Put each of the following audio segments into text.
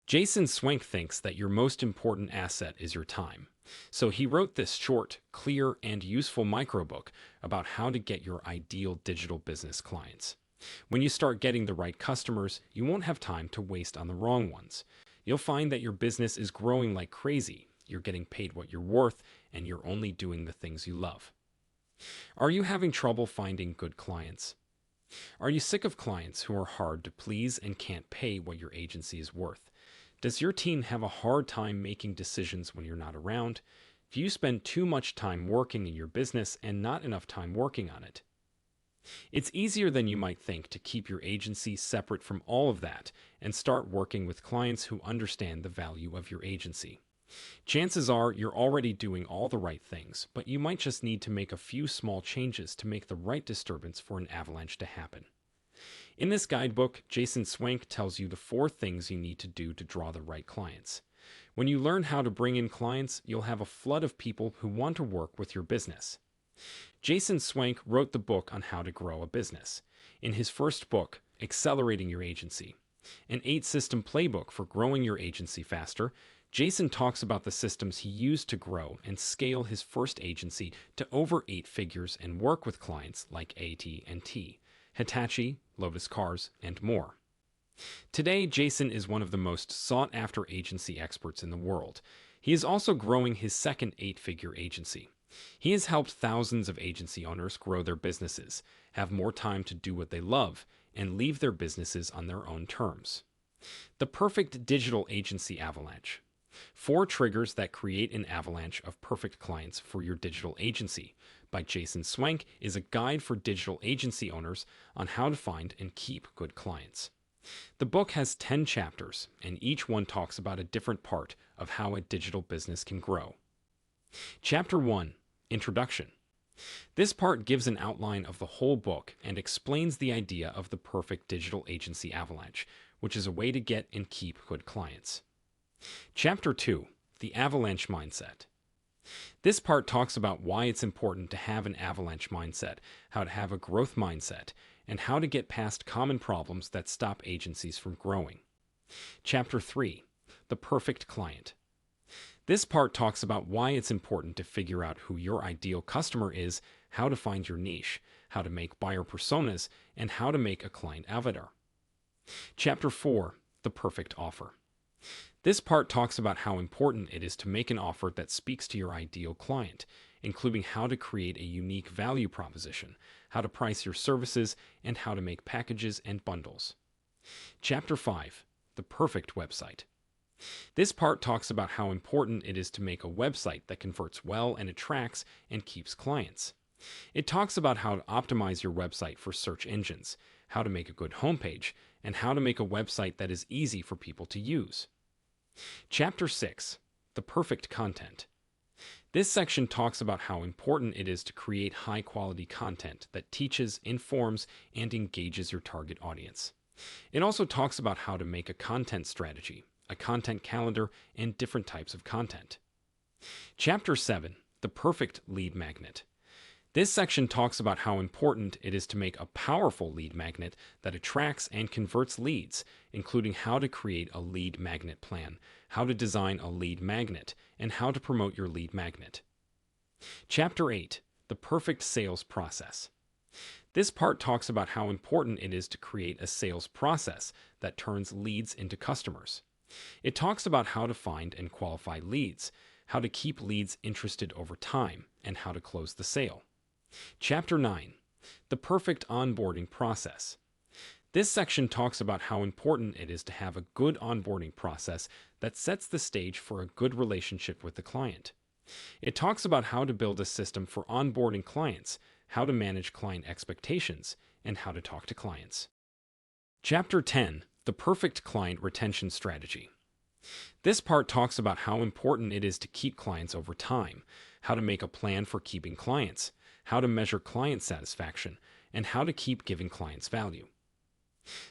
Jason Swenk thinks that your most important asset is your time. So he wrote this short, clear, and useful microbook about how to get your ideal digital business clients. When you start getting the right customers, you won't have time to waste on the wrong ones. You'll find that your business is growing like crazy, you're getting paid what you're worth, and you're only doing the things you love. Are you having trouble finding good clients? Are you sick of clients who are hard to please and can't pay what your agency is worth? Does your team have a hard time making decisions when you're not around? Do you spend too much time working in your business and not enough time working on it? It's easier than you might think to keep your agency separate from all of that and start working with clients who understand the value of your agency. Chances are you're already doing all the right things, but you might just need to make a few small changes to make the right disturbance for an avalanche to happen. In this guidebook, Jason Swenk tells you the 4 things you need to do to draw the right clients. When you learn how to bring in clients, you'll have a flood of people who want to work with your business. Jason Swenk wrote the book on how to grow a business. In his first book, Accelerating Your Agency, an 8-system playbook for growing your agency faster, Jason talks about the systems he used to grow and scale his first agency to over 8 figures and work with clients like AT&T, Hitachi, Lotus Cars, and more. Today, Jason is one of the most sought-after agency experts in the world. He is also growing his second 8-figure agency. He has helped thousands of agency owners grow their businesses, have more time to do what they love, and leave their businesses on their own terms. The Perfect Digital Agency Avalanche. 4 triggers that create an avalanche of perfect clients for your digital agency by Jason Swenk is a guide for digital agency owners on how to find and keep good clients. The book has 10 chapters, and each one talks about a different part of how a digital business can grow. Chapter 1, Introduction. This part gives an outline of the whole book and explains the idea of the perfect digital agency avalanche, which is a way to get and keep good clients. Chapter 2, The Avalanche Mindset. This part talks about why it's important to have an avalanche mindset, how to have a growth mindset, and how to get past common problems that stop agencies from growing. Chapter 3, The Perfect Client. This part talks about why it's important to figure out who your ideal customer is, how to find your niche, how to make buyer personas, and how to make a client avatar. Chapter 4, The Perfect Offer. This part talks about how important it is to make an offer that speaks to your ideal client, including how to create a unique value proposition, how to price your services, and how to make packages and bundles. Chapter 5, The Perfect Website. This part talks about how important it is to make a website that converts well and attracts and keeps clients. It talks about how to optimize your website for search engines, how to make a good homepage, and how to make a website that is easy for people to use. Chapter 6, The Perfect Content. This section talks about how important it is to create high-quality content that teaches, informs, and engages your target audience. It also talks about how to make a content strategy, a content calendar, and different types of content. Chapter 7, The Perfect Lead Magnet. This section talks about how important it is to make a powerful lead magnet that attracts and converts leads, including how to create a lead magnet plan, how to design a lead magnet, and how to promote your lead magnet. Chapter 8, The Perfect Sales Process. This part talks about how important it is to create a sales process that turns leads into customers. It talks about how to find and qualify leads, how to keep leads interested over time, and how to close the sale. Chapter 9, The Perfect Onboarding Process. This section talks about how important it is to have a good onboarding process that sets the stage for a good relationship with the client. It talks about how to build a system for onboarding clients, how to manage client expectations, and how to talk to clients. Chapter 10, The Perfect Client Retention Strategy. This part talks about how important it is to keep clients over time, how to make a plan for keeping clients, how to measure client satisfaction, and how to keep giving clients value.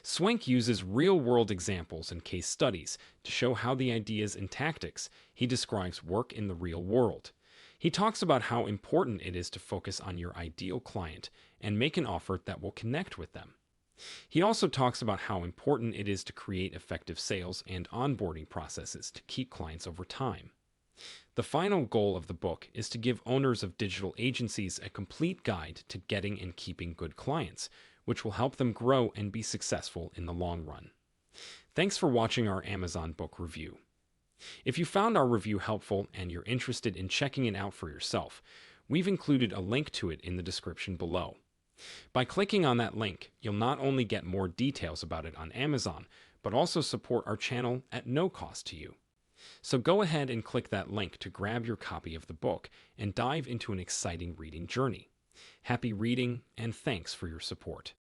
Swenk uses real-world examples and case studies to show how the ideas and tactics he describes work in the real world. He talks about how important it is to focus on your ideal client and make an offer that will connect with them. He also talks about how important it is to create effective sales and onboarding processes to keep clients over time. The final goal of the book is to give owners of digital agencies a complete guide to getting and keeping good clients, which will help them grow and be successful in the long run. Thanks for watching our Amazon book review. If you found our review helpful and you're interested in checking it out for yourself, we've included a link to it in the description below. By clicking on that link, you'll not only get more details about it on Amazon, but also support our channel at no cost to you. So go ahead and click that link to grab your copy of the book and dive into an exciting reading journey. Happy reading, and thanks for your support.